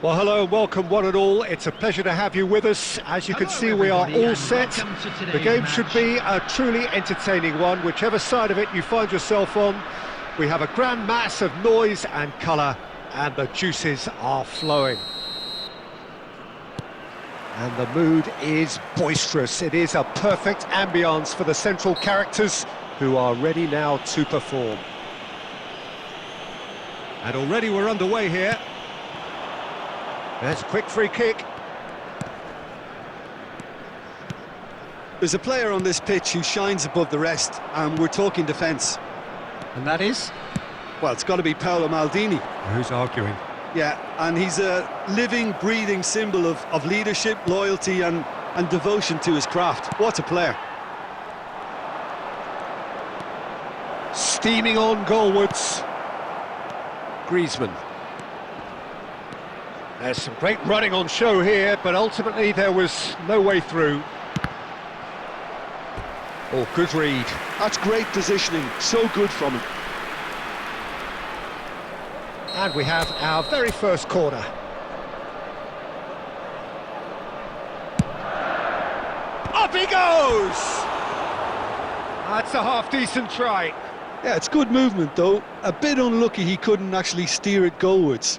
Well, hello and welcome one and all. It's a pleasure to have you with us. As you can see, we are all set. The game should be a truly entertaining one, whichever side of it you find yourself on. We have a grand mass of noise and colour, and the juices are flowing. And the mood is boisterous. It is a perfect ambience for the central characters, who are ready now to perform. And already we're underway here. There's a quick free kick. There's a player on this pitch who shines above the rest, and we're talking defence. And that is? Well, it's got to be Paolo Maldini. Who's arguing? Yeah, and he's a living, breathing symbol of leadership, loyalty and devotion to his craft. What a player. Steaming on goalwards. Griezmann. There's some great running on show here, but ultimately there was no way through. Oh, good read. That's great positioning, so good from him. And we have our very first corner. Up he goes! That's a half-decent try. Yeah, it's good movement though. A bit unlucky he couldn't actually steer it goalwards.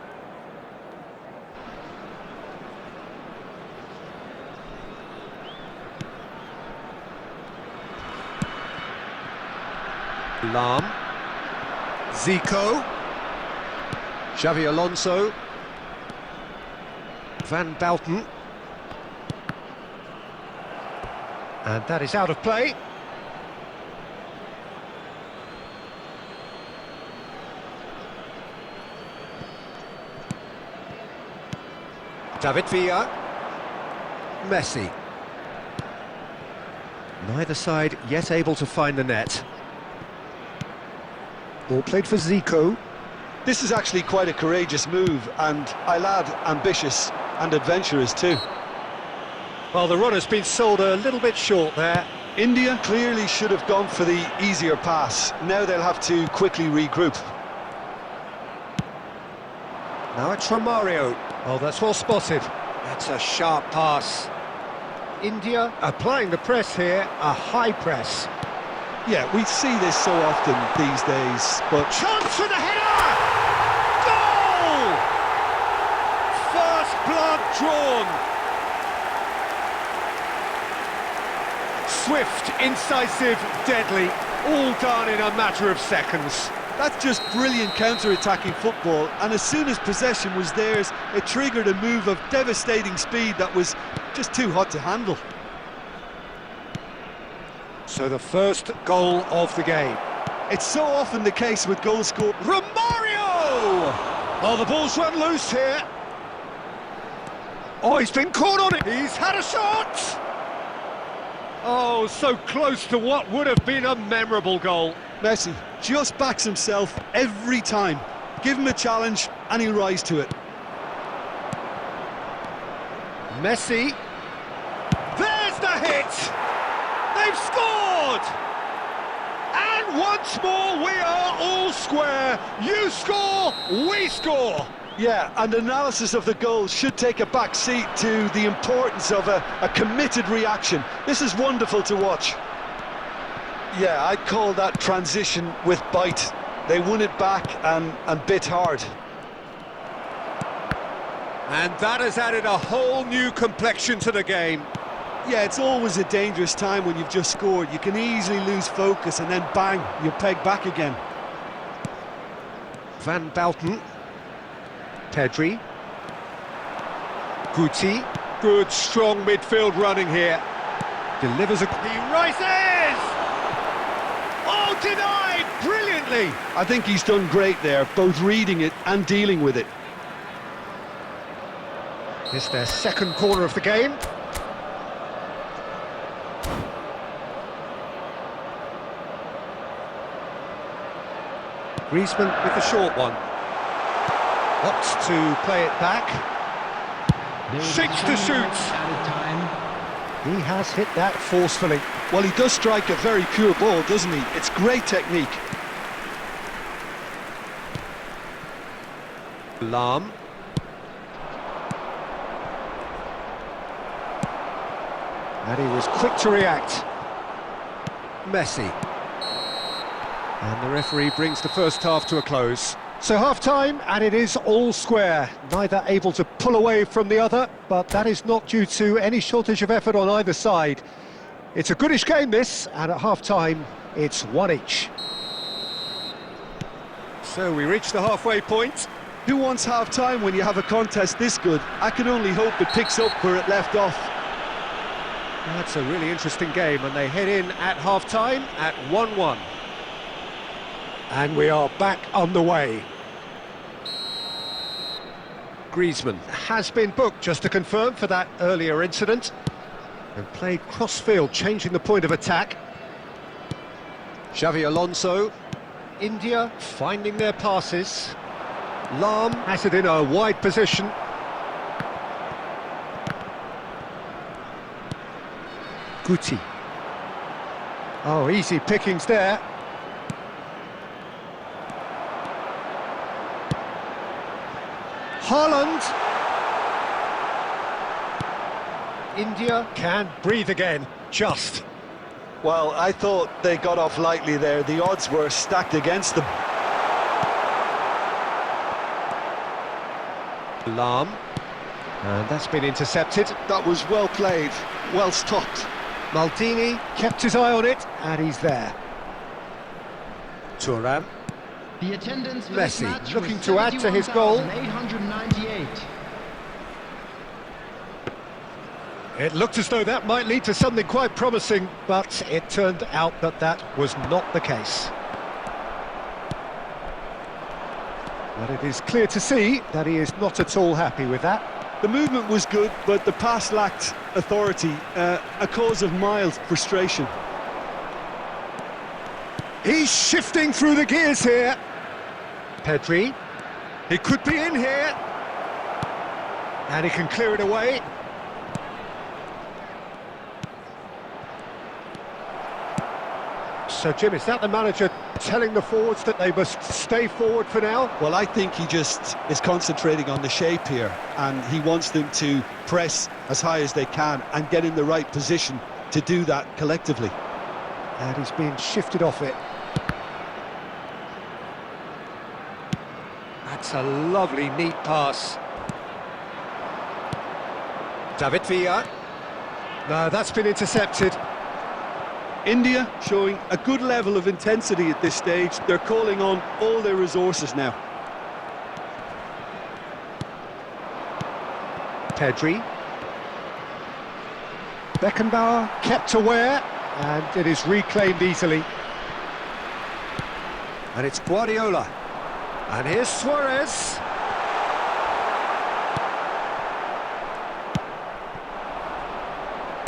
Lam, Zico, Xavi Alonso, Van Bouten, and that is out of play. David Villa, Messi. Neither side yet able to find the net. Ball played for Zico. This is actually quite a courageous move, and I'll add ambitious and adventurous too. Well, the run has been sold a little bit short there. India clearly should have gone for the easier pass. Now they'll have to quickly regroup. Now it's Romario. Oh, that's well spotted. That's a sharp pass. India applying the press here, a high press. Yeah, we see this so often these days, but... Chance for the header! Goal! First blood drawn. Swift, incisive, deadly, all done in a matter of seconds. That's just brilliant counter-attacking football, and as soon as possession was theirs, it triggered a move of devastating speed that was just too hot to handle. So the first goal of the game. It's so often the case with goal score. Romario! Oh, the ball's run loose here. Oh, he's been caught on it. He's had a shot. Oh, so close to what would have been a memorable goal. Messi just backs himself every time. Give him a challenge and he'll rise to it. Messi. There's the hit. They've scored! And once more we are all square. You score, we score. Yeah, and analysis of the goal should take a back seat to the importance of a committed reaction. This is wonderful to watch. Yeah, I'd call that transition with bite. They won it back and bit hard. And that has added a whole new complexion to the game. Yeah, it's always a dangerous time when you've just scored. You can easily lose focus and then bang, you peg back again. Van Bouten. Pedri. Guti. Good, strong midfield running here. Delivers a... He rises! Oh, denied! Brilliantly! I think he's done great there, both reading it and dealing with it. It's their second corner of the game. Griezmann with the short one. Opts to play it back. Seeks to shoot. He has hit that forcefully. Well, he does strike a very pure ball, doesn't he? It's great technique. Lam. And he was quick to react. Messi. And the referee brings the first half to a close. So half-time, and it is all square. Neither able to pull away from the other, but that is not due to any shortage of effort on either side. It's a goodish game, this, and at half-time, it's one each. So we reach the halfway point. Who wants half-time when you have a contest this good? I can only hope it picks up where it left off. That's a really interesting game, and they head in at half-time at 1-1. And we are back underway. Griezmann has been booked, just to confirm, for that earlier incident. And played cross-field, changing the point of attack. Xavi Alonso. India finding their passes. Lahm has it in a wide position. Guti. Oh, easy pickings there. Haaland. India can breathe again, just. Well, I thought they got off lightly there. The odds were stacked against them. Lahm. And that's been intercepted. That was well played, well stopped. Maldini kept his eye on it, and he's there. Thuram. The attendance for Messi this match looking was to add to his goal. 898. It looked as though that might lead to something quite promising, but it turned out that that was not the case. But it is clear to see that he is not at all happy with that. The movement was good, but the pass lacked authority, a cause of mild frustration. He's shifting through the gears here. Pedri. He could be in here. And he can clear it away. So, Jim, is that the manager telling the forwards that they must stay forward for now? Well, I think he just is concentrating on the shape here, and he wants them to press as high as they can and get in the right position to do that collectively. And he's being shifted off it. That's a lovely, neat pass. David Villa. No, that's been intercepted. India showing a good level of intensity at this stage. They're calling on all their resources now. Pedri. Beckenbauer kept aware, and it is reclaimed easily. And it's Guardiola. And here's Suarez.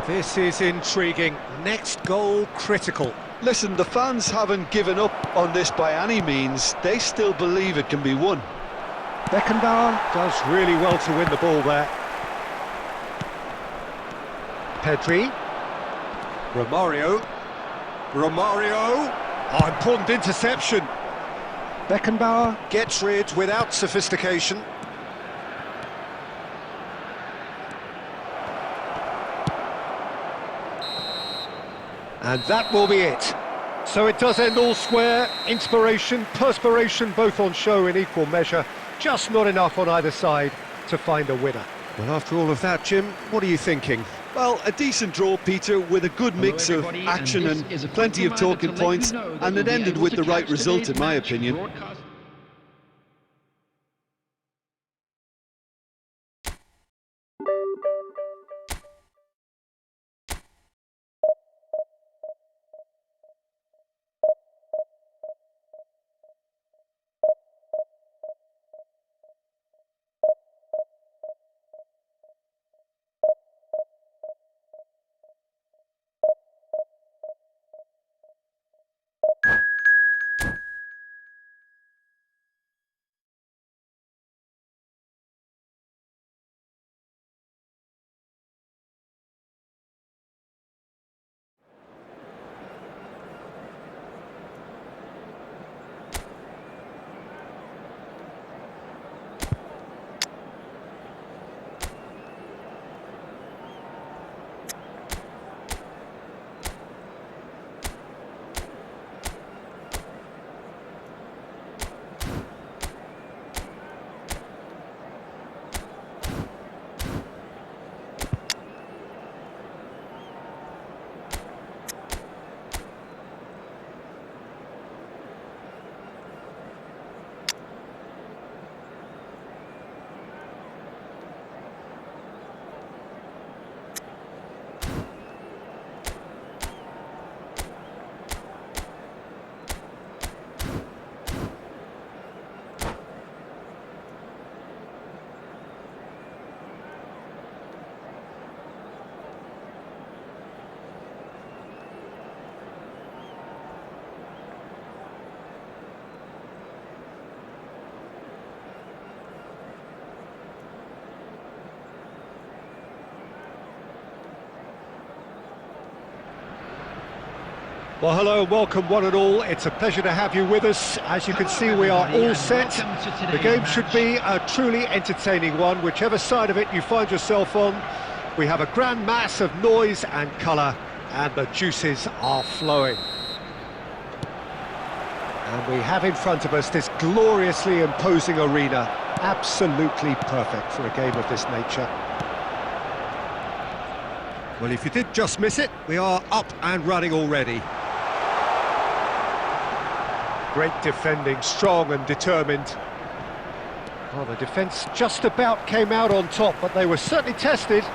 This is intriguing. Next goal critical. Listen, the fans haven't given up on this by any means. They still believe it can be won. Beckenbauer does really well to win the ball there. Pedri. Romario. Oh, important interception. Beckenbauer gets rid without sophistication. And that will be it. So it does end all square. Inspiration, perspiration, both on show in equal measure. Just not enough on either side to find a winner. Well, after all of that, Jim, what are you thinking? Well, a decent draw, Peter, with a good mix of action and plenty of talking points, and it ended with the right result, in my opinion. Well, hello and welcome one and all. It's a pleasure to have you with us. As you can see, we are all set. The game should be a truly entertaining one, whichever side of it you find yourself on. We have a grand mass of noise and colour, and the juices are flowing. And we have in front of us this gloriously imposing arena, absolutely perfect for a game of this nature. Well, if you did just miss it, we are up and running already. Great defending, strong and determined. Well, the defence just about came out on top, but they were certainly tested.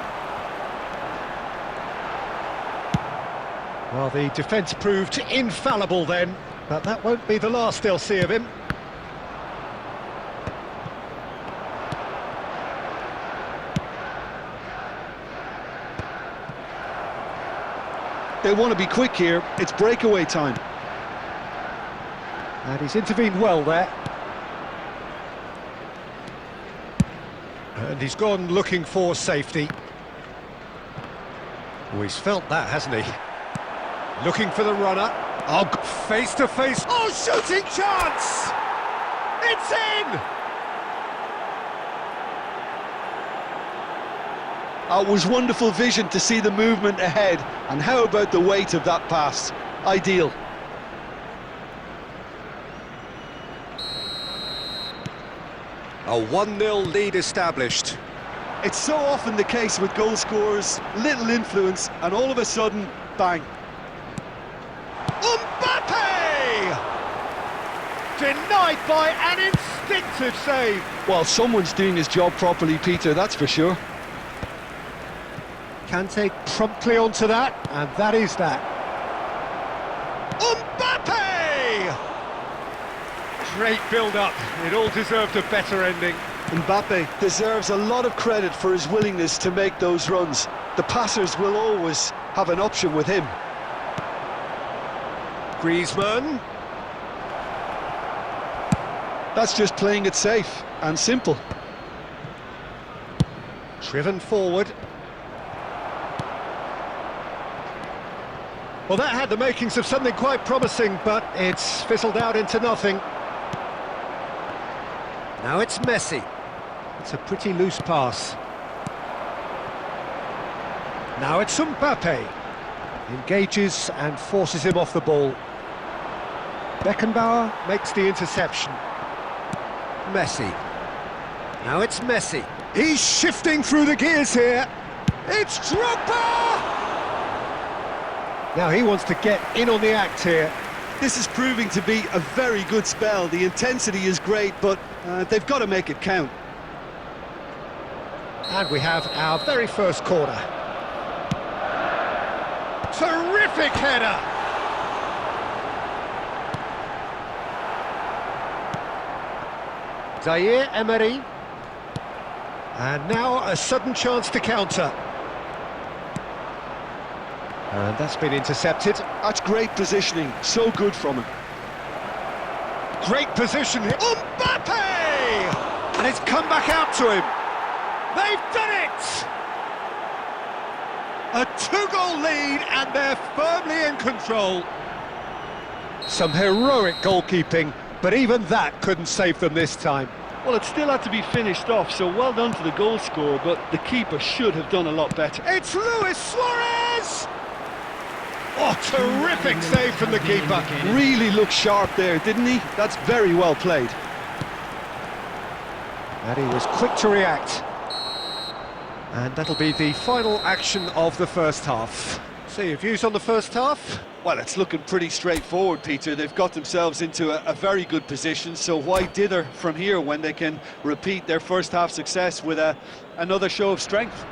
Well, the defence proved infallible then, but that won't be the last they'll see of him. They want to be quick here, it's breakaway time. And he's intervened well there. And he's gone looking for safety. Oh, he's felt that, hasn't he? Looking for the runner. Oh, face to face. Oh, shooting chance! It's in! It was wonderful vision to see the movement ahead. And how about the weight of that pass? Ideal. A 1-0 lead established. It's so often the case with goal scorers, little influence, and all of a sudden, bang. Mbappe! Denied by an instinctive save. Well, someone's doing his job properly, Peter, that's for sure. Kante promptly onto that, and that is that. Mbappe! Great build-up. It all deserved a better ending. Mbappe deserves a lot of credit for his willingness to make those runs. The passers will always have an option with him. Griezmann. That's just playing it safe and simple. Driven forward. Well, that had the makings of something quite promising, but it's fizzled out into nothing. Now it's Messi. It's a pretty loose pass. Now it's Mbappe. Engages and forces him off the ball. Beckenbauer makes the interception. Messi. Now it's Messi. He's shifting through the gears here. It's Drogba! Now he wants to get in on the act here. This is proving to be a very good spell. The intensity is great, but they've got to make it count. And we have our very first corner. Terrific header! Zaire Emery. And now a sudden chance to counter. And that's been intercepted. That's great positioning, so good from him. Great position here. Mbappe! And it's come back out to him. They've done it! A 2-goal lead and they're firmly in control. Some heroic goalkeeping, but even that couldn't save them this time. Well, it still had to be finished off, so well done to the goal scorer, but the keeper should have done a lot better. It's Luis Suarez! Oh, terrific save from the keeper. Really looked sharp there, didn't he? That's very well played. And he was quick to react. And that'll be the final action of the first half. So your views on the first half? Well, it's looking pretty straightforward, Peter. They've got themselves into a very good position, so why dither from here when they can repeat their first half success with another show of strength?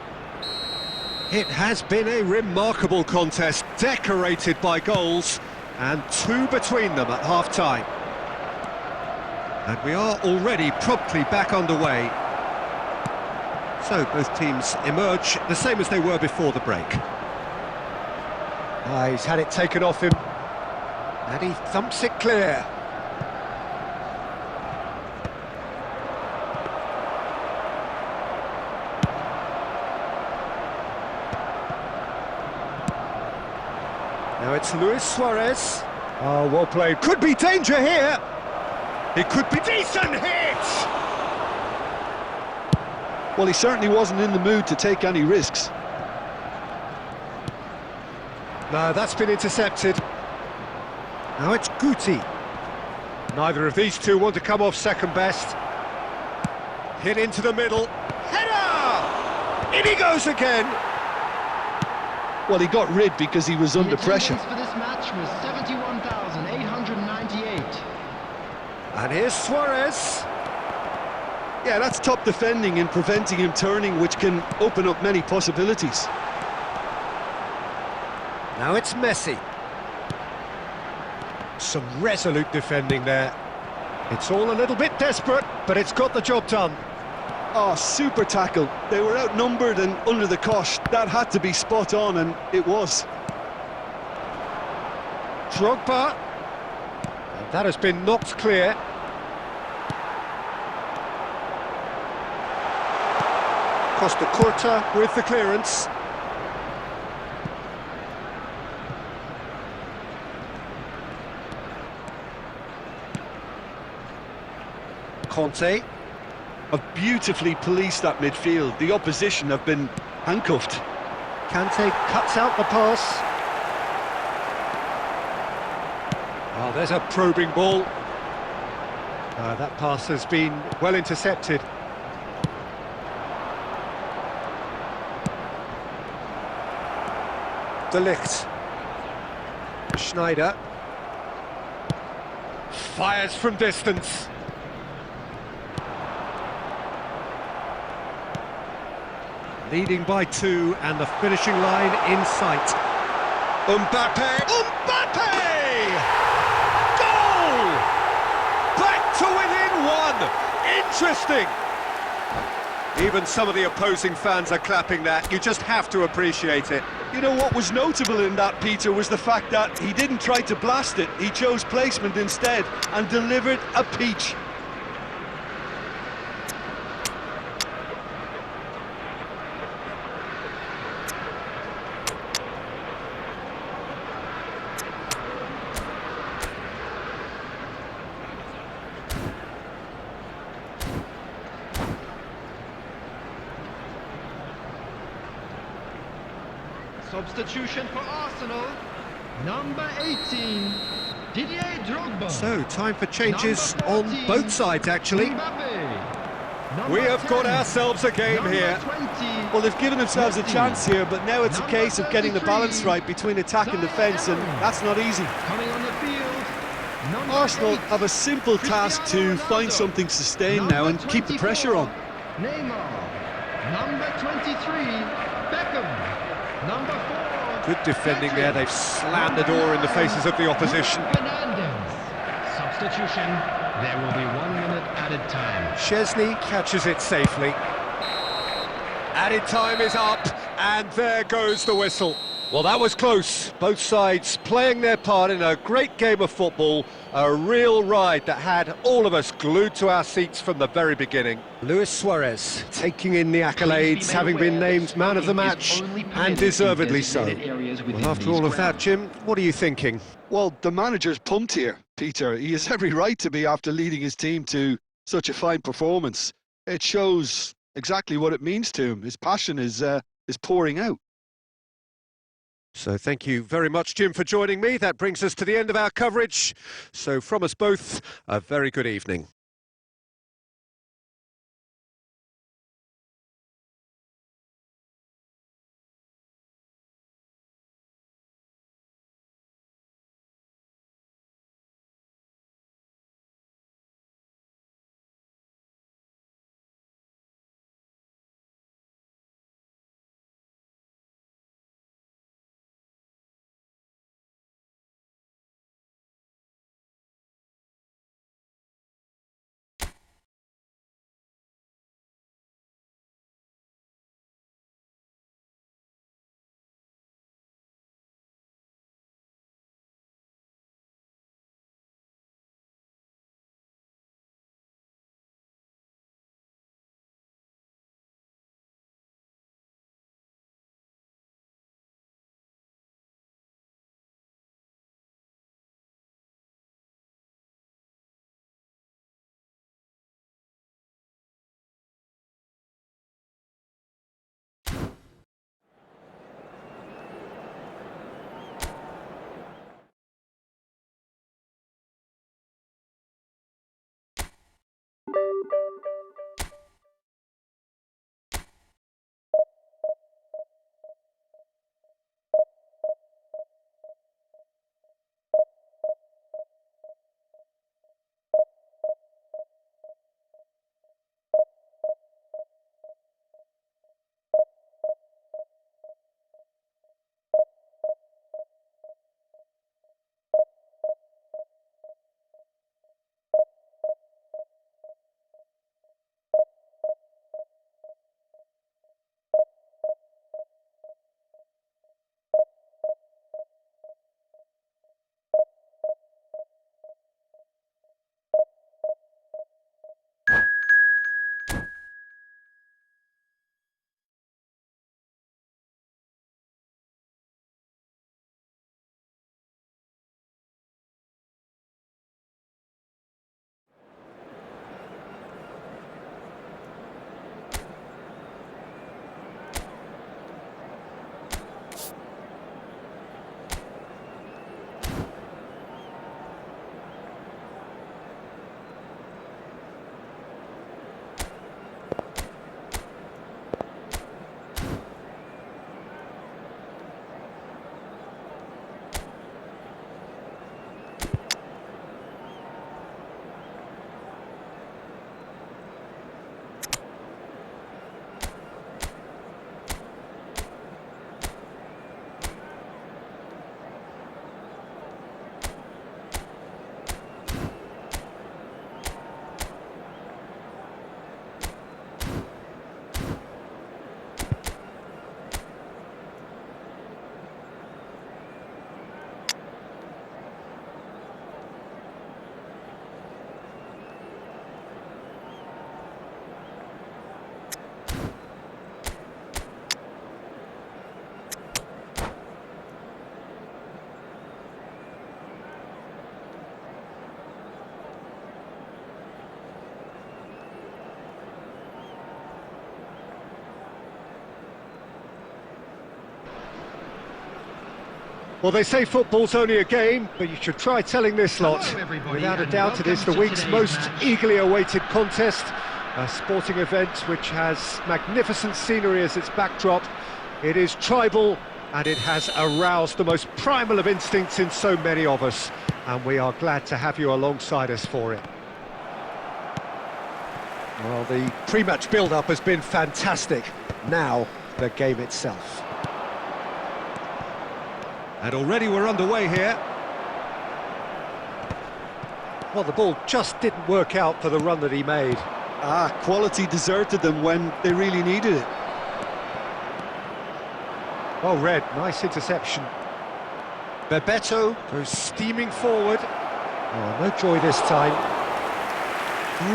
It has been a remarkable contest, decorated by goals, and 2 between them at half-time. And we are already promptly back underway. So both teams emerge the same as they were before the break. He's had it taken off him, and he thumps it clear. Now it's Luis Suarez. Oh, well played. Could be danger here. It could be decent hit. Well, he certainly wasn't in the mood to take any risks. No, that's been intercepted. Now it's Guti. Neither of these two want to come off second best. Hit into the middle. Header! In he goes again. Well, he got rid because he was under pressure. The attendance for this match was 71,898. And here's Suarez. Yeah, that's top defending and preventing him turning, which can open up many possibilities. Now it's Messi. Some resolute defending there. It's all a little bit desperate, but it's got the job done. Oh, super tackle. They were outnumbered and under the cosh. That had to be spot on, and it was. Drogba. And that has been knocked clear. Costa Curta with the clearance. Conte. Have beautifully policed that midfield. The opposition have been handcuffed. Kante cuts out the pass. Oh, there's a probing ball. That pass has been well intercepted. De Ligt. Schneider. Fires from distance. Leading by 2 and the finishing line in sight. Mbappe! Mbappe! Goal! Back to within 1! Interesting! Even some of the opposing fans are clapping that. You just have to appreciate it. You know what was notable in that, Peter, was the fact that he didn't try to blast it. He chose placement instead and delivered a peach. Substitution for Arsenal, number 18, Didier Drogba. So, time for changes on 14, both sides, actually. Mbappe. We have got 10, ourselves a game number here. 20, Well, they've given themselves a Messi. chance here, but now it's a case of getting the balance right between attack and defence, and that's not easy. Coming on the field, number Arsenal 8, have a simple task to find something sustained now and keep the pressure on. Neymar. Number 23, Beckham. Number 4. Good defending there. They've slammed the door in the faces of the opposition. Fernandes. Substitution. There will be 1 minute added time. Chesney catches it safely. Added time is up, and there goes the whistle. Well, that was close. Both sides playing their part in a great game of football. A real ride that had all of us glued to our seats from the very beginning. Luis Suarez taking in the accolades, having been named man of the match, and deservedly so. Well, after all of that, Jim, what are you thinking? Well, the manager's pumped here, Peter. He has every right to be after leading his team to such a fine performance. It shows exactly what it means to him. His passion is pouring out. So thank you very much, Jim, for joining me. That brings us to the end of our coverage. So from us both, a very good evening. Well, they say football's only a game, but you should try telling this lot. Hello, everybody, Without a and doubt, it is the welcome to week's today's most match. eagerly awaited contest. A sporting event which has magnificent scenery as its backdrop. It is tribal, and it has aroused the most primal of instincts in so many of us. And we are glad to have you alongside us for it. Well, the pre-match build-up has been fantastic. Now, the game itself. And already we're underway here. Well, the ball just didn't work out for the run that he made. Quality deserted them when they really needed it. Well read, nice interception. Bebeto goes steaming forward. Oh, no joy this time.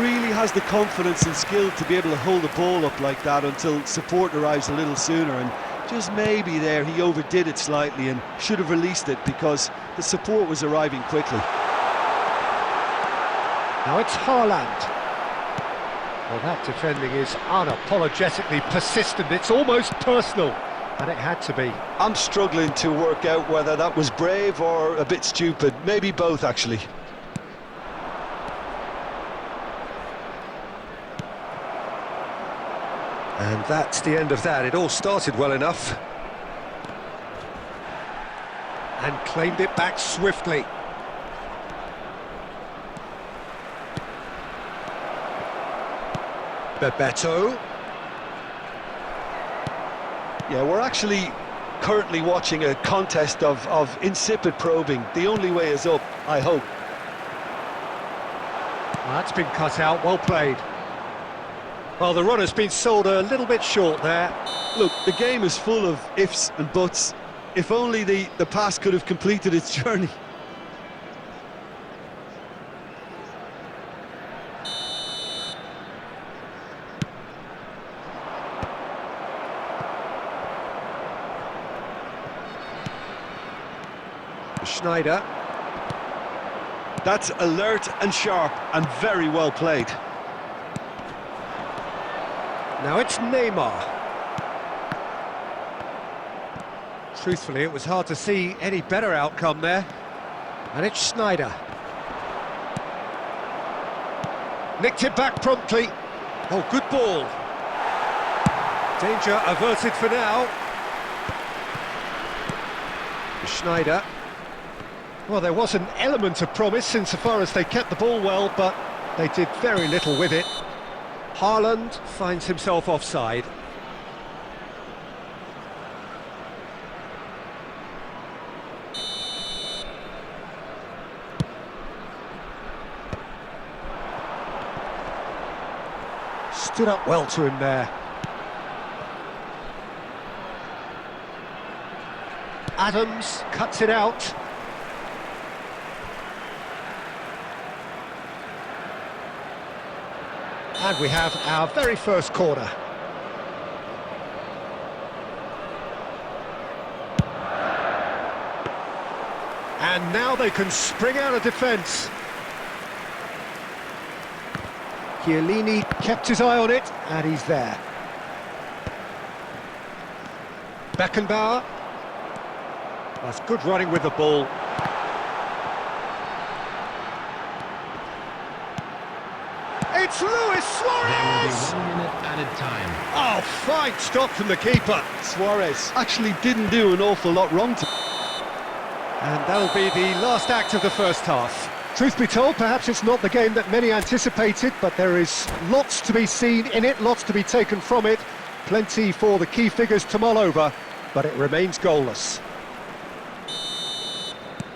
Really has the confidence and skill to be able to hold the ball up like that until support arrives a little sooner, and just maybe there he overdid it slightly and should have released it because the support was arriving quickly. Now it's Haaland. Well, that defending is unapologetically persistent. It's almost personal, and it had to be. I'm struggling to work out whether that was brave or a bit stupid. Maybe both, actually. And that's the end of that. It all started well enough. And claimed it back swiftly. Bebeto. Yeah, we're actually currently watching a contest of insipid probing. The only way is up, I hope. Well, that's been cut out, well played. Well, the run has been sold a little bit short there. Look, the game is full of ifs and buts. If only the pass could have completed its journey. Schneider. That's alert and sharp and very well played. Now it's Neymar. Truthfully, it was hard to see any better outcome there. And it's Schneider. Nicked it back promptly. Oh, good ball. Danger averted for now. Schneider. Well, there was an element of promise insofar as they kept the ball well, but they did very little with it. Haaland finds himself offside. Stood up well to him there. Adams cuts it out. And we have our very first corner. And now they can spring out of defence. Chiellini kept his eye on it, and he's there. Beckenbauer. That's good running with the ball. It's Luis Suarez! There will be 1 minute added time. Oh, fine stop from the keeper. Suarez actually didn't do an awful lot wrong to... And that'll be the last act of the first half. Truth be told, perhaps it's not the game that many anticipated, but there is lots to be seen in it, lots to be taken from it. Plenty for the key figures to mull over, but it remains goalless.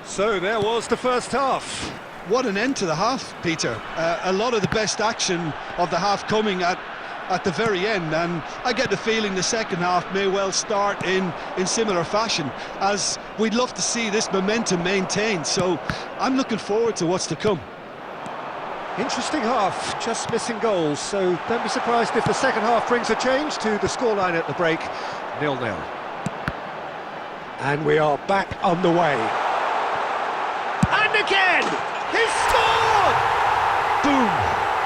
So there was the first half. What an end to the half, Peter. A lot of the best action of the half coming at the very end, and I get the feeling the second half may well start in similar fashion, as we'd love to see this momentum maintained, so I'm looking forward to what's to come. Interesting half, just missing goals, so don't be surprised if the second half brings a change to the scoreline at the break, 0-0. And we are back on the way. And again! He scored! Boom!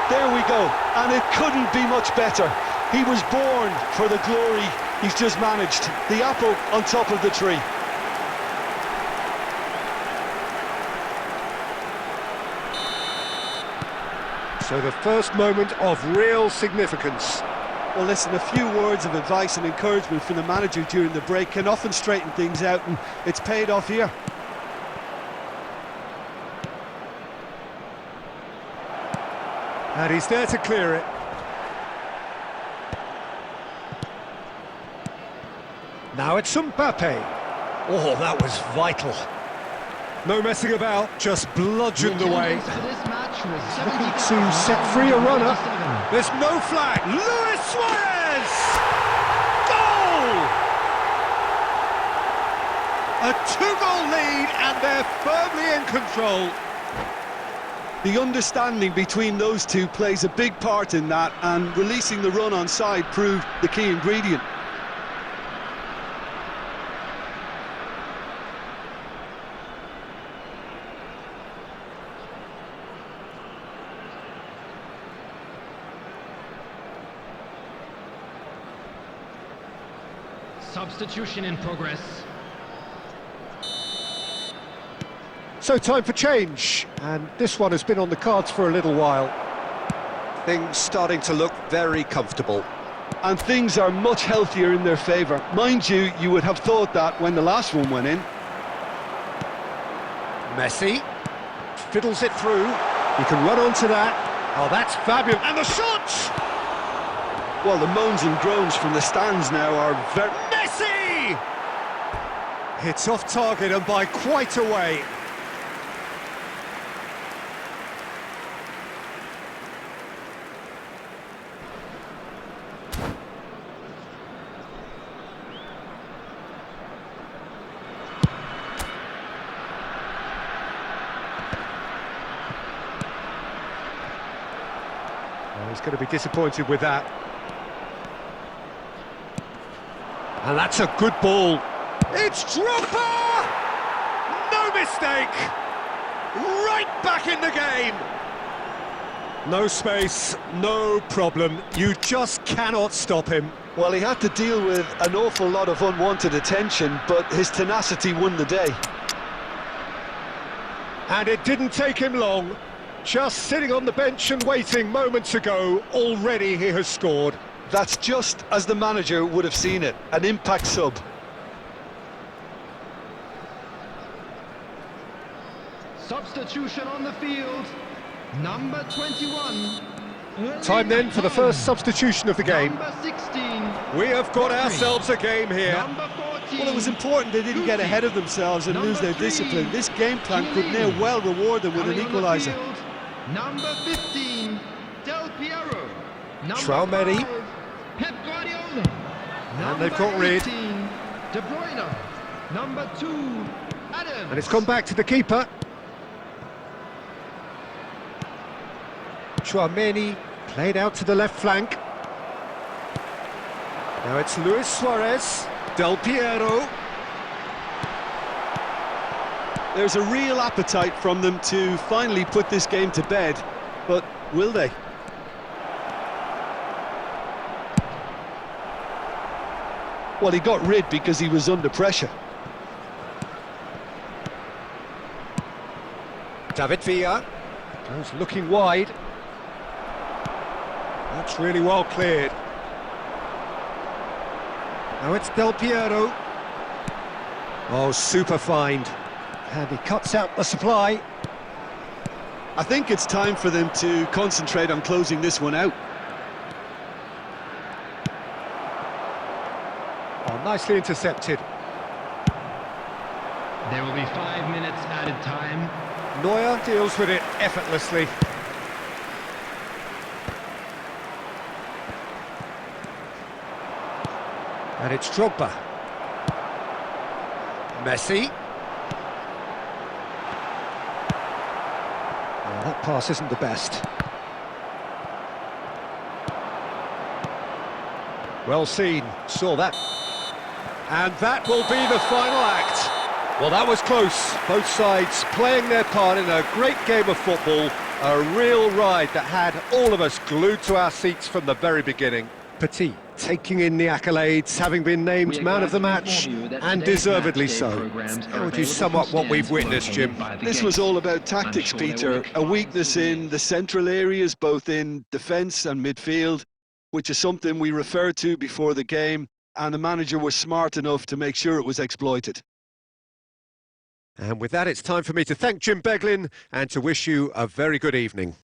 There we go, and it couldn't be much better. He was born for the glory he's just managed. The apple on top of the tree. So the first moment of real significance. Well, listen, a few words of advice and encouragement from the manager during the break can often straighten things out, and it's paid off here. And he's there to clear it. Now it's Mbappe. Oh, that was vital. No messing about, just bludgeoned away. Looking to set free a runner. There's no flag. Luis Suarez! Goal! A 2-goal lead, and they're firmly in control. The understanding between those two plays a big part in that, and releasing the run on side proved the key ingredient. Substitution in progress. So time for change, and this one has been on the cards for a little while. Things starting to look very comfortable. And things are much healthier in their favour. Mind you, you would have thought that when the last one went in. Messi fiddles it through. He can run onto that. Oh, that's fabulous. And the shot! Well, the moans and groans from the stands now are very... Messi! It's off target and by quite a way. He's going to be disappointed with that. And that's a good ball. It's Dropper! No mistake! Right back in the game! No space, no problem. You just cannot stop him. Well, he had to deal with an awful lot of unwanted attention, but his tenacity won the day. And it didn't take him long. just sitting on the bench and waiting moments ago. Already he has scored. That's just as the manager would have seen it, an impact sub. Substitution on the field, number 21. Time then for the first substitution of the game. Number 16. We have got ourselves a game here. Number 14. Well, it was important they didn't get ahead of themselves and lose their discipline. This game plan could now well reward them with an equaliser. Number 15, Del Piero. Traumeri. Pep Guardiola. And they've got rid. 18, De Bruyne. Number 2, Adams. And it's gone back to the keeper. Traumeri played out to the left flank. Now it's Luis Suarez. Del Piero. There's a real appetite from them to finally put this game to bed, but will they? Well, he got rid because he was under pressure. David Villa goes looking wide. That's really well cleared. Now it's Del Piero. Oh, super find. And he cuts out the supply. I think it's time for them to concentrate on closing this one out. Oh, nicely intercepted. There will be 5 minutes added time. Neuer deals with it effortlessly. And it's Drogba. Messi. Oh, that pass isn't the best. Well seen, saw that. And that will be the final act. Well, that was close. Both sides playing their part in a great game of football. A real ride that had all of us glued to our seats from the very beginning. Petit taking in the accolades, having been named man of the match, and deservedly so. How would you sum up what we've witnessed, Jim? This was all about tactics, Peter. A weakness in the central areas, both in defence and midfield, which is something we referred to before the game, and the manager was smart enough to make sure it was exploited. And with that, it's time for me to thank Jim Beglin and to wish you a very good evening.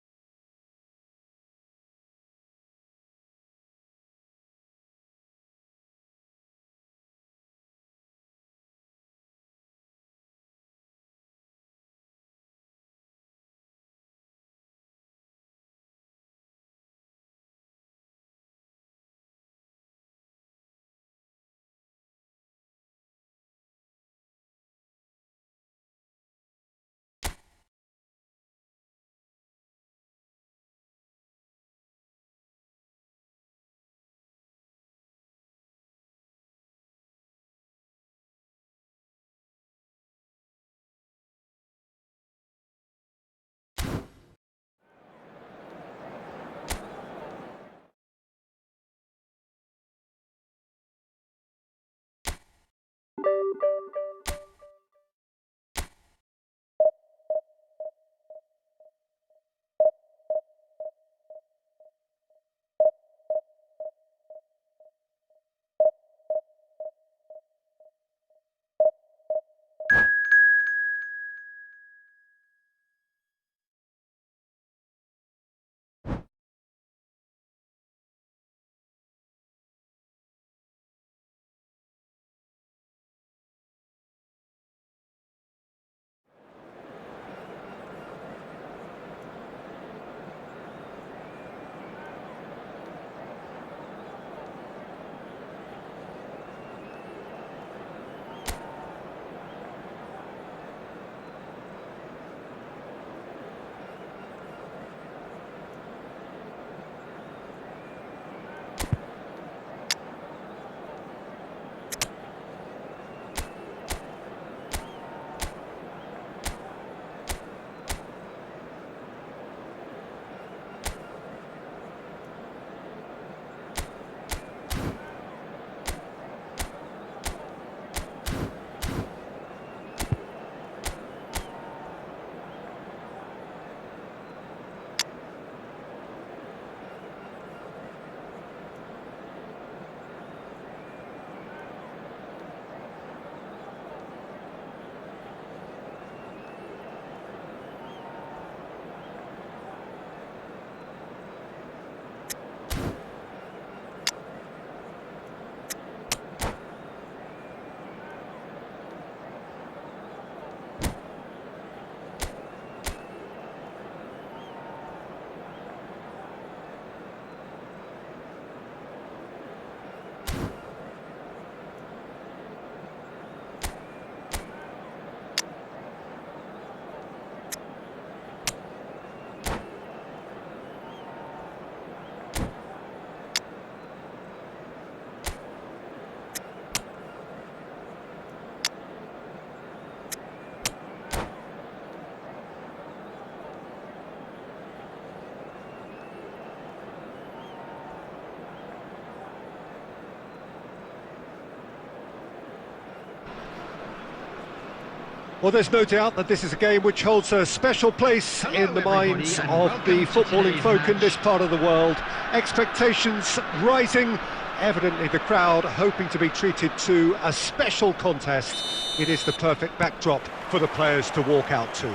Well, there's no doubt that this is a game which holds a special place in the minds of the footballing folk in this part of the world. Expectations rising, evidently the crowd hoping to be treated to a special contest. It is the perfect backdrop for the players to walk out to.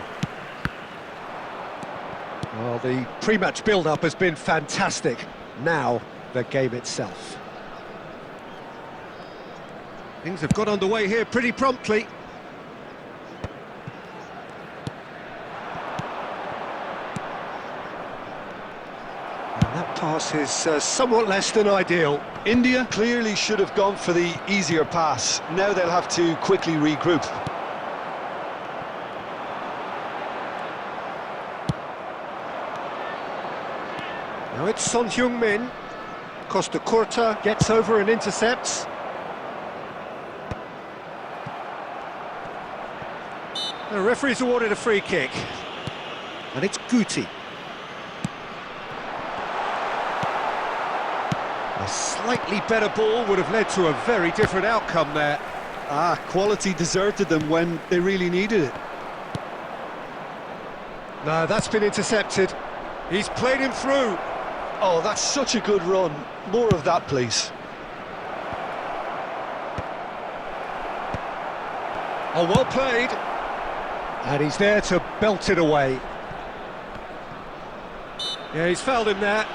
Well, the pre-match build-up has been fantastic. Now, the game itself. Things have got underway here pretty promptly. That pass is somewhat less than ideal. India clearly should have gone for the easier pass. Now they'll have to quickly regroup. Now it's Son Heung-min. Costa Curta gets over and intercepts. The referee's awarded a free kick. And it's Guti. A slightly better ball would have led to a very different outcome there. Quality deserted them when they really needed it. No, that's been intercepted. He's played him through. Oh, that's such a good run. More of that, please. Oh, well played. And he's there to belt it away. Yeah, he's fouled him there.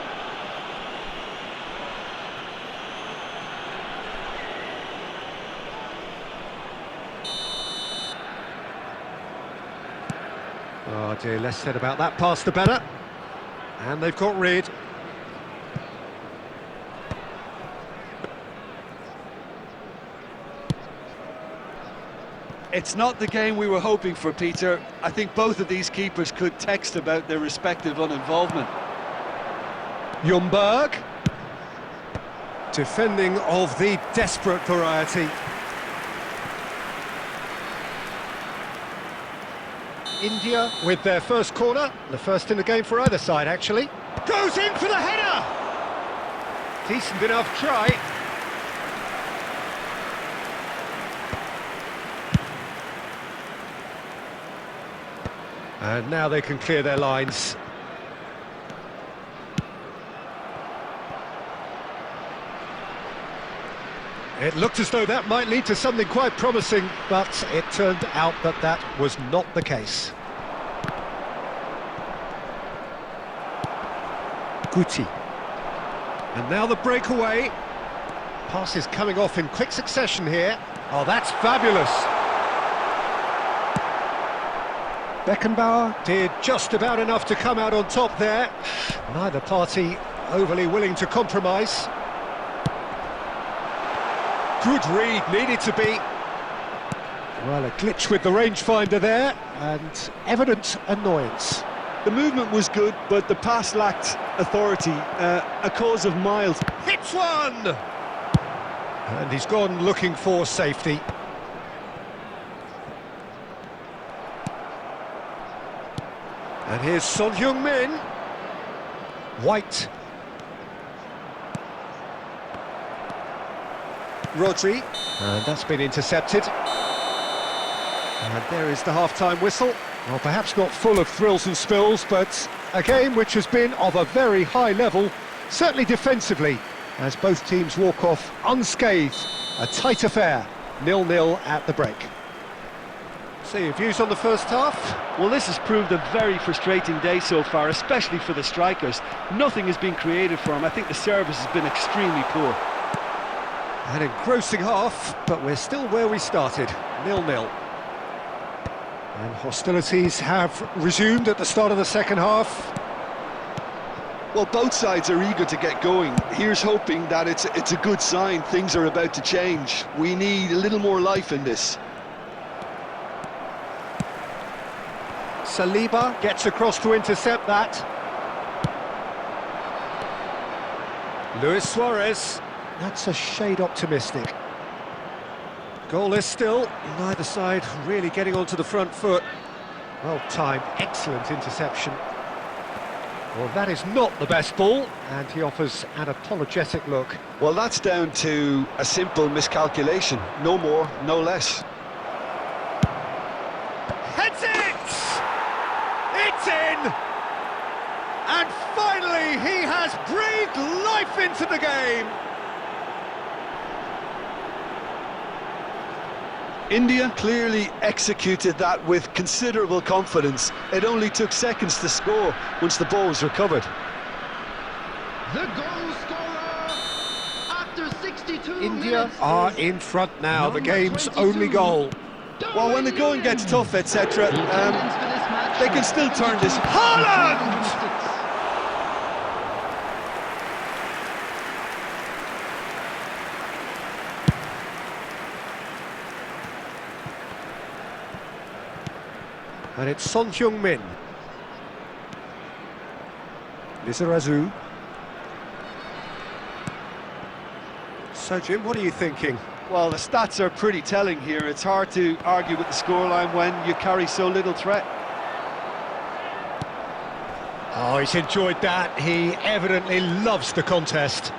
Oh dear, less said about that pass the better. And they've got rid. It's not the game we were hoping for, Peter. I think both of these keepers could text about their respective uninvolvement. Ljungberg. Defending of the desperate variety. India with their first corner, the first in the game for either side actually. Goes in for the header! Decent enough try. And now they can clear their lines. It looked as though that might lead to something quite promising, but it turned out that that was not the case. Guti. And now the breakaway. Pass is coming off in quick succession here. Oh, that's fabulous. Beckenbauer did just about enough to come out on top there. Neither party overly willing to compromise. Good read, needed to be. Well, a glitch with the rangefinder there, and evident annoyance. The movement was good, but the pass lacked authority, a cause of mild. Hits one! And he's gone looking for safety. And here's Son Heung-min. White. Rodri. And that's been intercepted. And there is the half-time whistle. Well, perhaps not full of thrills and spills, but a game which has been of a very high level, certainly defensively, as both teams walk off unscathed. A tight affair, 0-0 at the break. So your views on the first half? Well, this has proved a very frustrating day so far, especially for the strikers. Nothing has been created for them. I think the service has been extremely poor. An engrossing half, but we're still where we started, 0-0. And hostilities have resumed at the start of the second half. Well, both sides are eager to get going. Here's hoping that it's a good sign. Things are about to change. We need a little more life in this. Saliba gets across to intercept that. Luis Suarez. That's a shade optimistic. Goalless still, neither side really getting onto the front foot. Well timed, excellent interception. Well, that is not the best ball, and he offers an apologetic look. Well, that's down to a simple miscalculation. No more, no less. It's in! And finally, he has breathed life into the game! India clearly executed that with considerable confidence. It only took seconds to score once the ball was recovered. The goal scorer after 62 India minutes are is in front now, the number game's 22. only goal. Well, when the going gets tough, etc., The attendance for this match they can was still turn this. 72,306. And it's Son Heung-min. Lizarazu. So, Jim, what are you thinking? Well, the stats are pretty telling here. It's hard to argue with the scoreline when you carry so little threat. Oh, he's enjoyed that. He evidently loves the contest.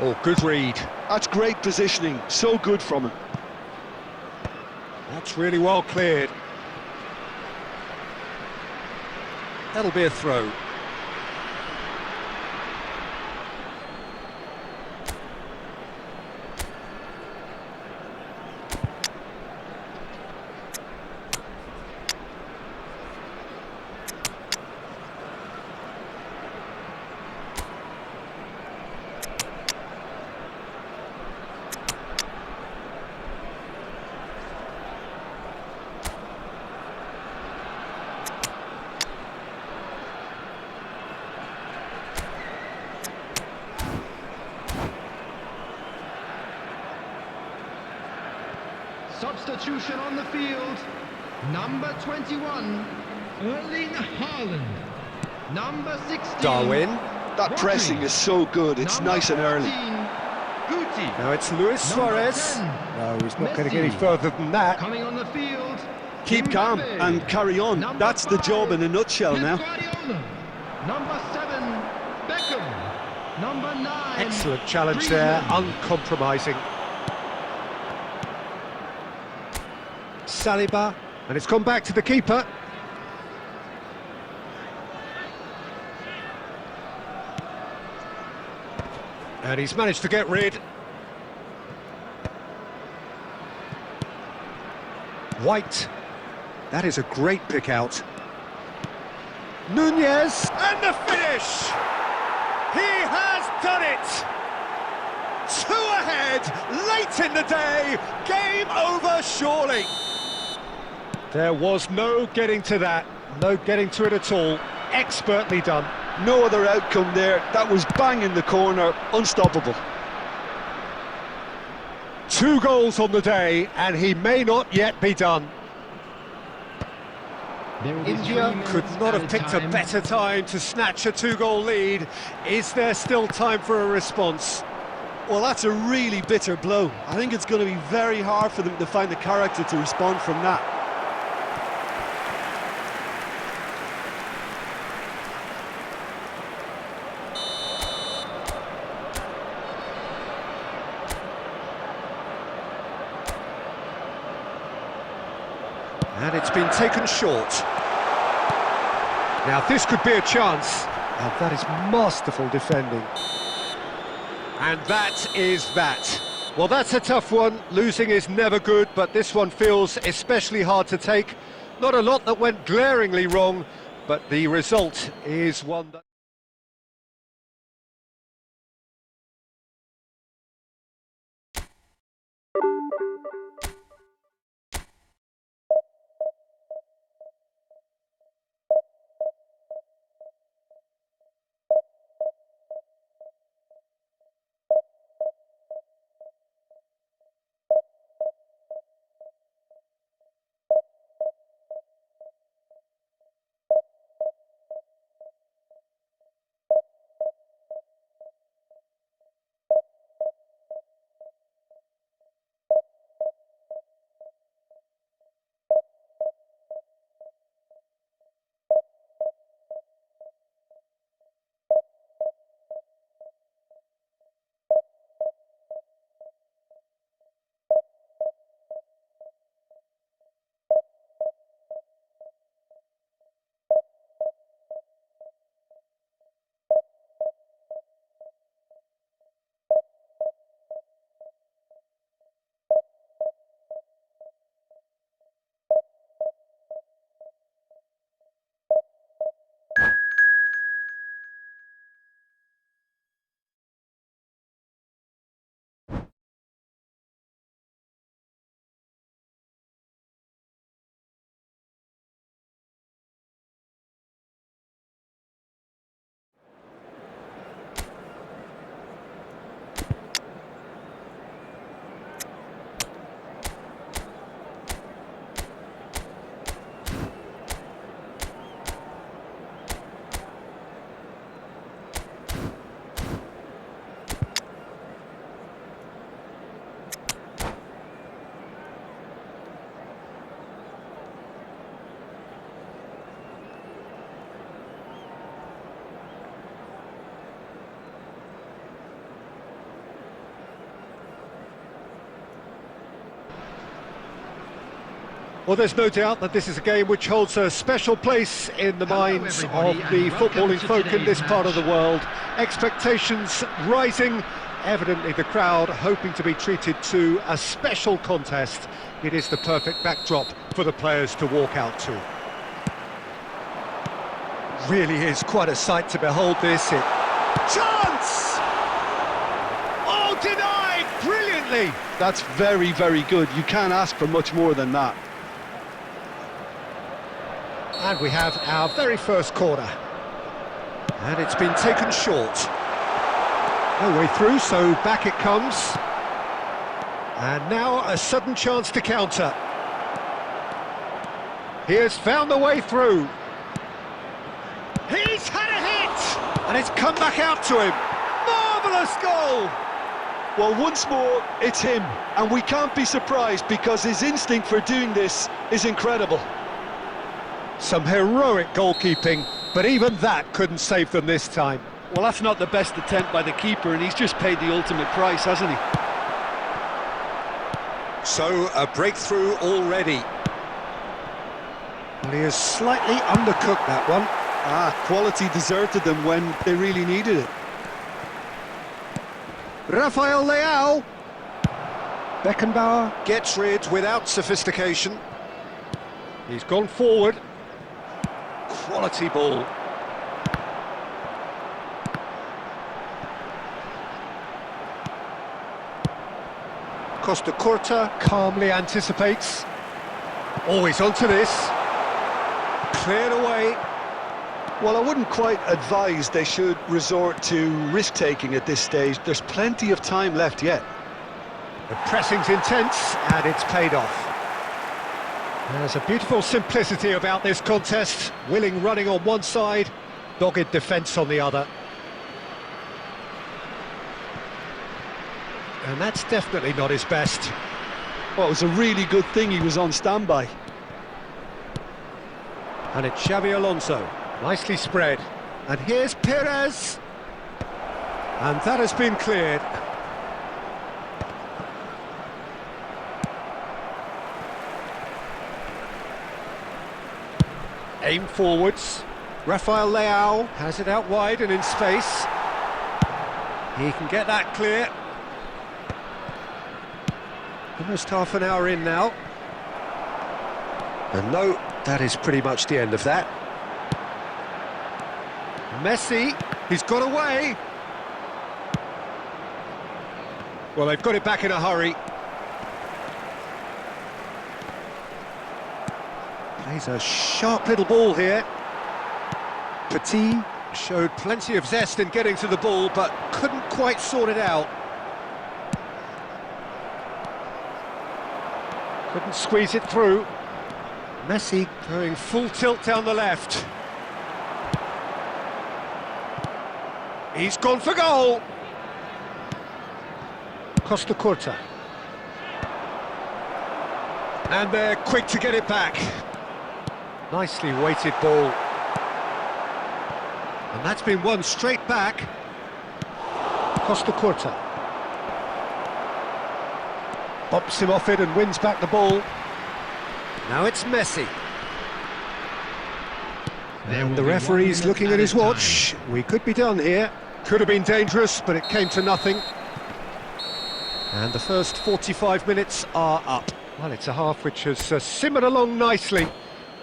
Oh, good read. That's great positioning. So good from him. That's really well cleared. That'll be a throw. Substitution on the field. Number 21, Erling Haaland. Number 16, Darwin. That Rodri. pressing is so good. It's Number nice and early. 14, Guti. Now it's Luis Number Suarez. 10, No, he's not getting Messi. any further than that. Coming on the field. Keep calm Mbappe. and carry on. Number That's the 5, job in a nutshell Pep now. Guardiola. Number 7, Beckham. Number 9, Excellent challenge there, Griezmann. uncompromising. Saliba, and it's gone back to the keeper. And he's managed to get rid. White. That is a great pick out. Nunez, and the finish! He has done it! 2 ahead, late in the day, game over surely. There was no getting to that, no getting to it at all. Expertly done. No other outcome there. That was bang in the corner, unstoppable. 2 goals on the day, and he may not yet be done. There will be 3 India minutes could not have added picked a time. better time to snatch a 2-goal lead. Is there still time for a response? Well, that's a really bitter blow. I think it's going to be very hard for them to find the character to respond from that. And it's been taken short. Now this could be a chance. And that is masterful defending. And that is that. Well, that's a tough one. Losing is never good, but this one feels especially hard to take. Not a lot that went glaringly wrong, but the result is one that... Well, there's no doubt that this is a game which holds a special place in the minds of the footballing folk in this part of the world. Expectations rising, evidently the crowd hoping to be treated to a special contest. It is the perfect backdrop for the players to walk out to. Really is quite a sight to behold this. Chance! Oh, denied brilliantly! That's very, very good. You can't ask for much more than that. And we have our very first corner. And it's been taken short. No way through, so back it comes. And now a sudden chance to counter. He has found the way through. He's had a hit! And it's come back out to him. Marvellous goal! Well, once more, it's him. And we can't be surprised because his instinct for doing this is incredible. Some heroic goalkeeping, but even that couldn't save them this time. Well, that's not the best attempt by the keeper, and he's just paid the ultimate price, hasn't he? So, a breakthrough already. Well, he has slightly undercooked that one. Quality deserted them when they really needed it. Rafael Leao. Beckenbauer gets rid without sophistication. He's gone forward. Quality ball. Costa Curta calmly anticipates. Always onto this. Cleared away. Well, I wouldn't quite advise they should resort to risk-taking at this stage. There's plenty of time left yet. The pressing's intense, and it's paid off. There's a beautiful simplicity about this contest. Willing running on one side, dogged defence on the other. And that's definitely not his best. Well, it was a really good thing he was on standby. And it's Xabi Alonso. Nicely spread. And here's Perez. And that has been cleared. Aim forwards. Rafael Leao has it out wide and in space. He can get that clear. Almost half an hour in now. And no, that is pretty much the end of that. Messi, he's got away. Well, they've got it back in a hurry. Plays a sharp little ball here. Petit showed plenty of zest in getting to the ball, but couldn't quite sort it out. Couldn't squeeze it through. Messi going full tilt down the left. He's gone for goal. Costa Curta. And they're quick to get it back. Nicely weighted ball. And that's been won straight back. Costa Curta. Bops him off it and wins back the ball. Now it's Messi. And the referee's looking at his watch. We could be done here. Could have been dangerous, but it came to nothing. And the first 45 minutes are up. Well, it's a half which has simmered along nicely,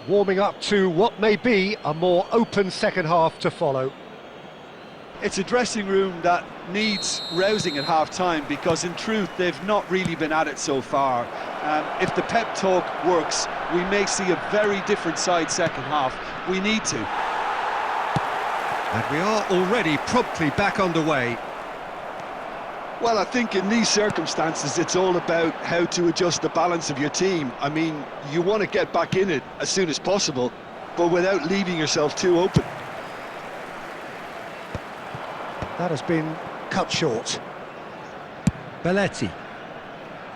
warming up to what may be a more open second half to follow. It's a dressing room that needs rousing at half-time because, in truth, they've not really been at it so far. If the pep talk works, we may see a very different side second half. We need to. And we are already promptly back underway. Well, I think in these circumstances, it's all about how to adjust the balance of your team. I mean, you want to get back in it as soon as possible, but without leaving yourself too open. That has been cut short. Belletti.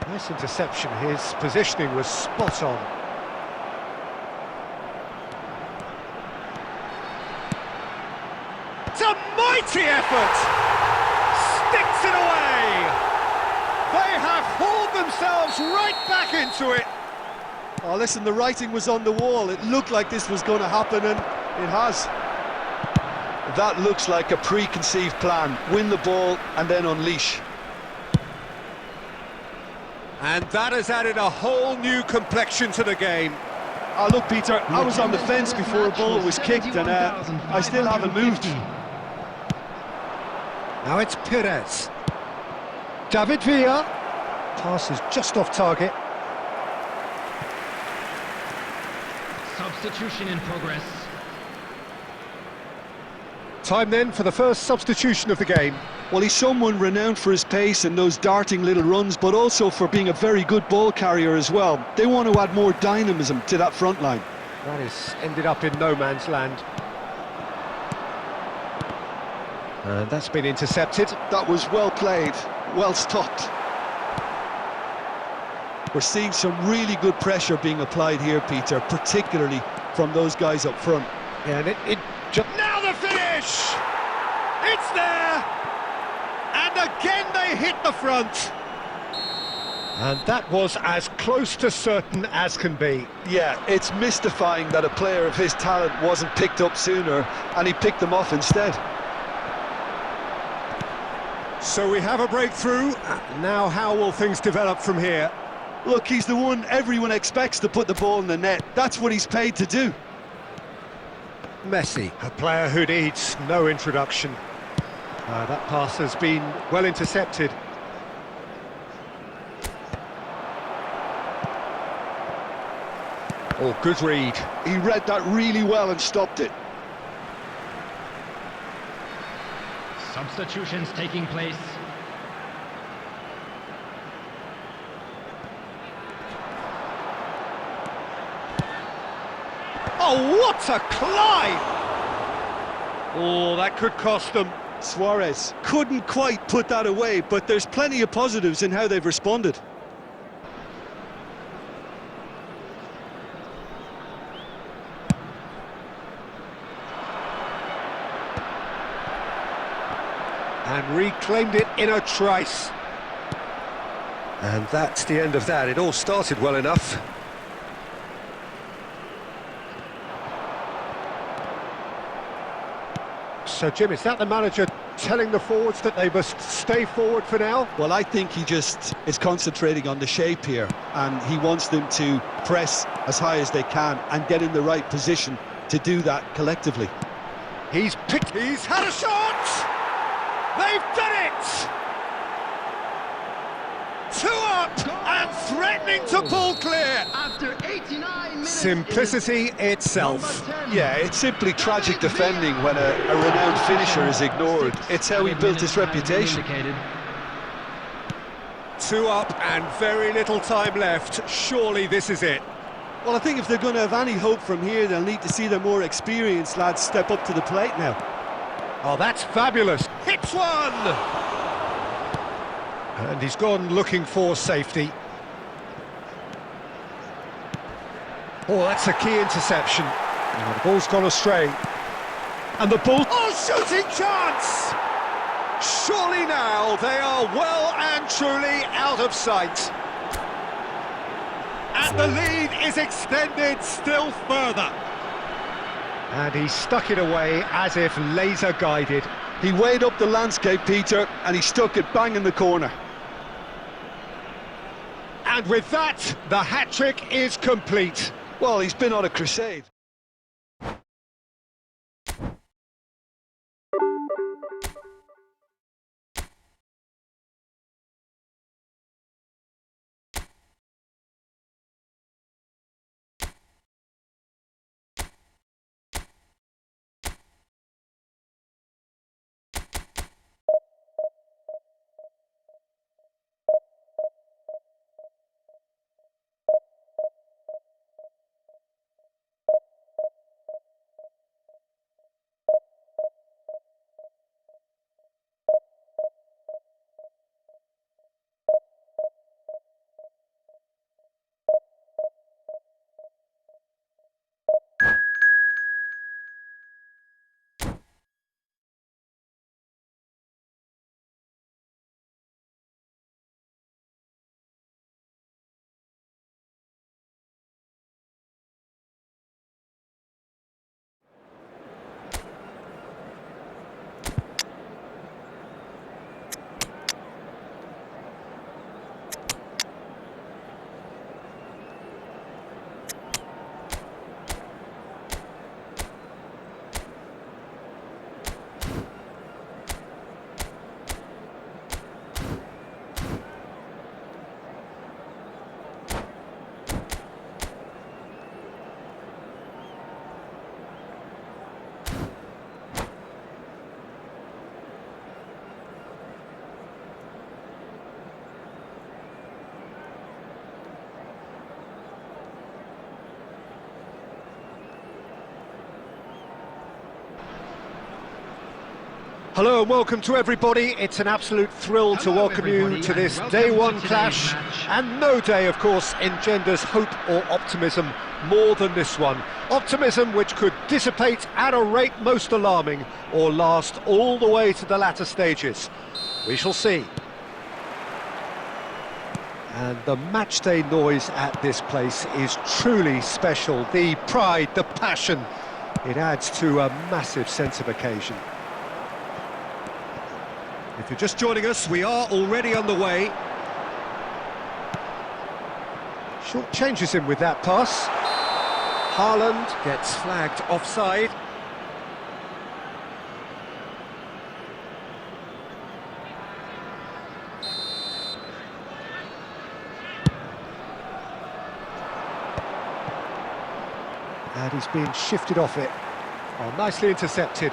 Nice interception. His positioning was spot on. It's a mighty effort! Sticks it away! They have hauled themselves right back into it! Oh, listen, the writing was on the wall. It looked like this was going to happen, and it has. That looks like a preconceived plan. Win the ball and then unleash. And that has added a whole new complexion to the game. Oh, look, Peter, I was on the fence before a ball was kicked, and I still haven't moved. Now it's Perez. David Villa. Pass is just off target. Substitution in progress. Time then for the first substitution of the game. Well, he's someone renowned for his pace and those darting little runs, but also for being a very good ball carrier as well. They want to add more dynamism to that front line. That has ended up in no man's land. And that's been intercepted. That was well played, well stopped. We're seeing some really good pressure being applied here, Peter, particularly from those guys up front. Yeah, and it just... Now the finish! It's there! And again they hit the front. And that was as close to certain as can be. Yeah, it's mystifying that a player of his talent wasn't picked up sooner, and he picked them off instead. So we have a breakthrough. Now how will things develop from here? Look, he's the one everyone expects to put the ball in the net. That's what he's paid to do. Messi, a player who needs no introduction. That pass has been well intercepted. Oh, good read. He read that really well and stopped it. Substitutions taking place. Oh, what a climb! Oh, that could cost them. Suarez couldn't quite put that away, but there's plenty of positives in how they've responded. And reclaimed it in a trice. And that's the end of that. It all started well enough. So, Jim, is that the manager telling the forwards that they must stay forward for now? Well, I think he just is concentrating on the shape here, and he wants them to press as high as they can and get in the right position to do that collectively. He's had a shot! They've done it! 2 up and threatening to pull clear. After 89 minutes. Simplicity itself. Yeah, it's simply tragic defending when a renowned finisher is ignored. It's how he built his reputation. 2 up and very little time left. Surely this is it. Well, I think if they're going to have any hope from here, they'll need to see their more experienced lads step up to the plate now. Oh, that's fabulous. Hits one! And he's gone looking for safety. Oh, that's a key interception. Oh, the ball's gone astray. And the ball... Oh, shooting chance! Surely now they are well and truly out of sight. And the lead is extended still further. And he stuck it away as if laser-guided. He weighed up the landscape, Peter, and he stuck it bang in the corner. And with that, the hat-trick is complete. Well, he's been on a crusade. Hello and welcome to everybody. It's an absolute thrill to welcome you to this day one clash, and no day, of course, engenders hope or optimism more than this one. Optimism which could dissipate at a rate most alarming or last all the way to the latter stages. We shall see. And the matchday noise at this place is truly special. The pride, the passion, it adds to a massive sense of occasion. If you're just joining us, we are already on the way. Short changes him with that pass. Haaland gets flagged offside. And he's being shifted off it. Oh, nicely intercepted.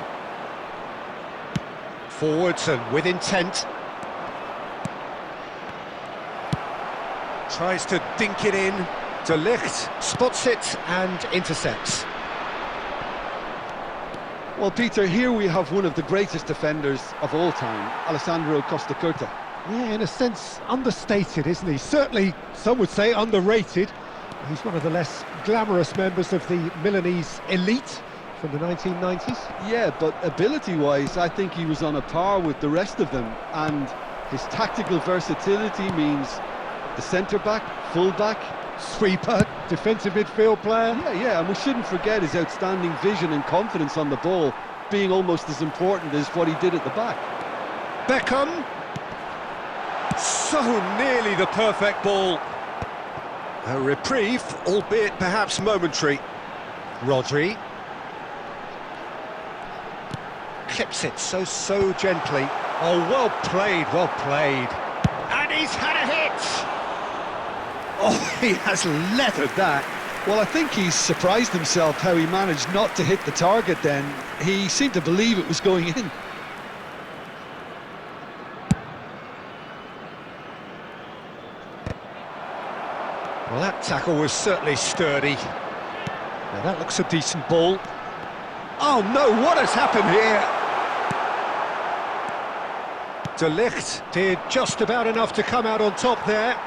Forwards and with intent. Tries to dink it in. De Ligt spots it and intercepts. Well, Peter, here we have one of the greatest defenders of all time, Alessandro Costa Curta. Yeah, in a sense, understated, isn't he? Certainly, some would say underrated. He's one of the less glamorous members of the Milanese elite from the 1990s. Yeah, but ability-wise, I think he was on a par with the rest of them, and his tactical versatility means the centre-back, full-back, Sweeper, defensive midfield player. Yeah, and we shouldn't forget his outstanding vision and confidence on the ball being almost as important as what he did at the back. Beckham. So nearly the perfect ball. A reprieve, albeit perhaps momentary. Rodri. Clips it so gently. Oh, well played, well played. And he's had a hit! Oh, he has leathered that. Well, I think he's surprised himself how he managed not to hit the target then. He seemed to believe it was going in. Well, that tackle was certainly sturdy. Now, that looks a decent ball. Oh, no, what has happened here? De Ligt did just about enough to come out on top there.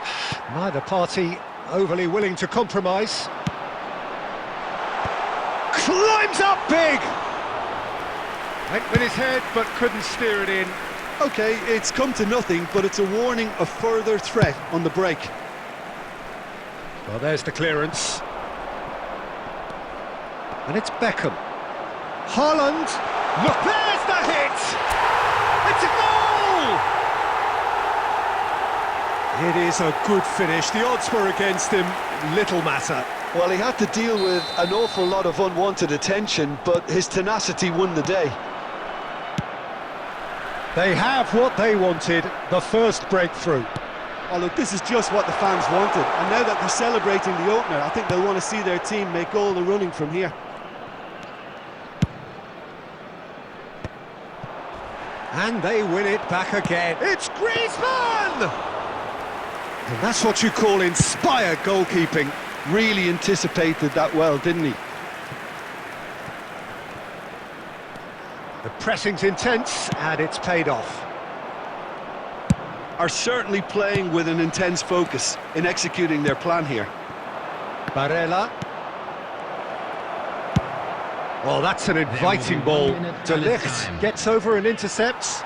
Neither party overly willing to compromise. Climbs up big! Went with his head, but couldn't steer it in. OK, it's come to nothing, but it's a warning of further threat on the break. Well, there's the clearance. And it's Beckham. Haaland! Look, there's the hit! It's a goal! It is a good finish. The odds were against him. Little matter. Well, he had to deal with an awful lot of unwanted attention, but his tenacity won the day. They have what they wanted, the first breakthrough. Oh, look, this is just what the fans wanted. And now that they're celebrating the opener, I think they'll want to see their team make all the running from here. And they win it back again. It's Griezmann! And that's what you call inspired goalkeeping. Really anticipated that well, didn't he? The pressing's intense, and it's paid off. Are certainly playing with an intense focus in executing their plan here. Barella. Oh, that's an inviting ball. De Ligt gets over and intercepts.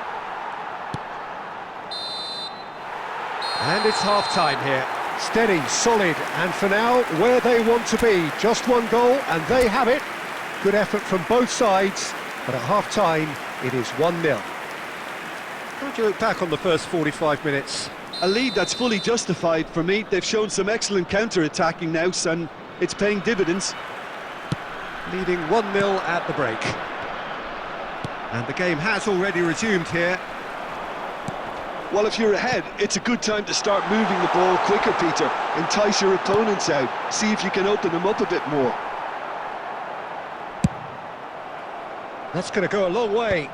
And it's half-time here. Steady, solid, and for now, where they want to be. Just one goal, and they have it. Good effort from both sides, but at half-time, it is 1-0. How do you look back on the first 45 minutes? A lead that's fully justified for me. They've shown some excellent counter-attacking now, and it's paying dividends. Leading 1-0 at the break. And the game has already resumed here. Well, if you're ahead, it's a good time to start moving the ball quicker, Peter. Entice your opponents out. See if you can open them up a bit more. That's going to go a long way.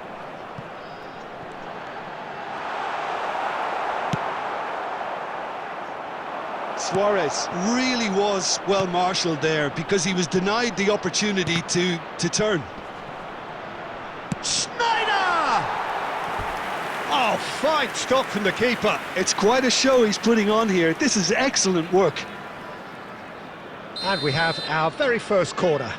Suarez really was well marshalled there because he was denied the opportunity to turn. Schneider! Fine stop from the keeper. It's quite a show he's putting on here. This is excellent work. And we have our very first corner.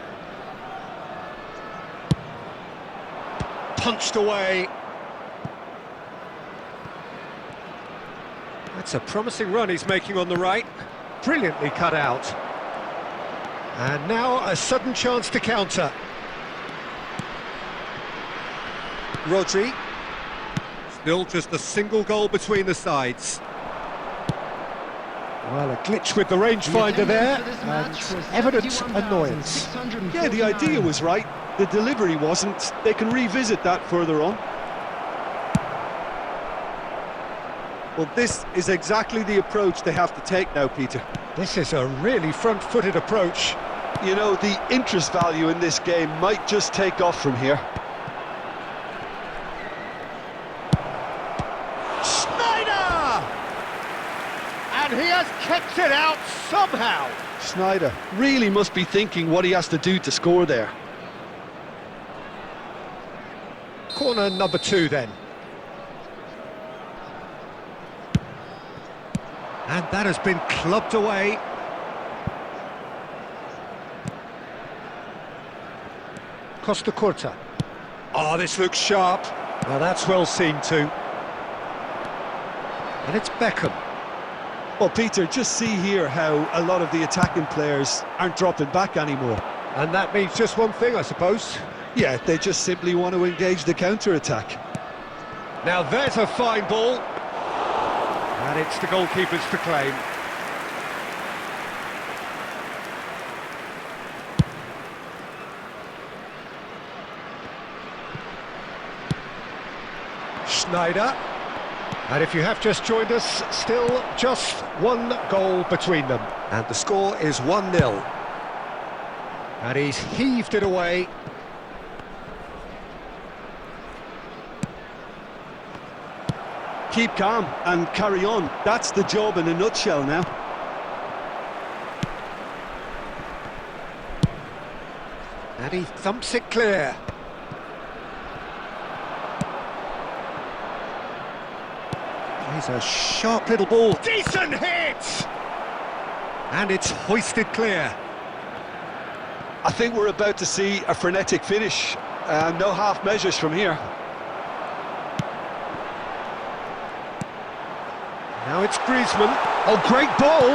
Punched away. That's a promising run he's making on the right. Brilliantly cut out. And now a sudden chance to counter. Rodri. Still just a single goal between the sides. Well, a glitch with the rangefinder there, and evident annoyance. Yeah, the idea was right. The delivery wasn't. They can revisit that further on. Well, this is exactly the approach they have to take now, Peter. This is a really front-footed approach. You know, the interest value in this game might just take off from here. Snyder! And he has kept it out somehow. Snyder really must be thinking what he has to do to score there. Corner number 2 then. And that has been clubbed away. Costa Curta. Oh, this looks sharp. Well, that's well seen too. And it's Beckham. Well, Peter, just see here how a lot of the attacking players aren't dropping back anymore. And that means just one thing, I suppose. Yeah, they just simply want to engage the counter-attack. Now there's a fine ball. And it's the goalkeeper's to claim. Snyder. And if you have just joined us, still just one goal between them. And the score is 1-0. And he's heaved it away. Keep calm and carry on. That's the job in a nutshell now. And he thumps it clear. He's a sharp little ball. Decent hit! And it's hoisted clear. I think we're about to see a frenetic finish. No half measures from here. Now it's Griezmann. Oh, great ball!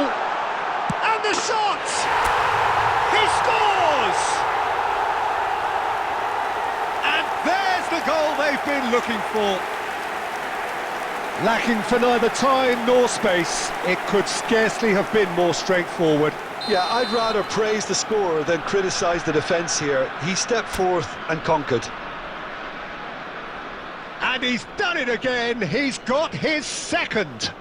And the shot! He scores! And there's the goal they've been looking for. Lacking for neither time nor space, it could scarcely have been more straightforward. Yeah, I'd rather praise the scorer than criticise the defence here. He stepped forth and conquered. And he's done it again. He's got his second.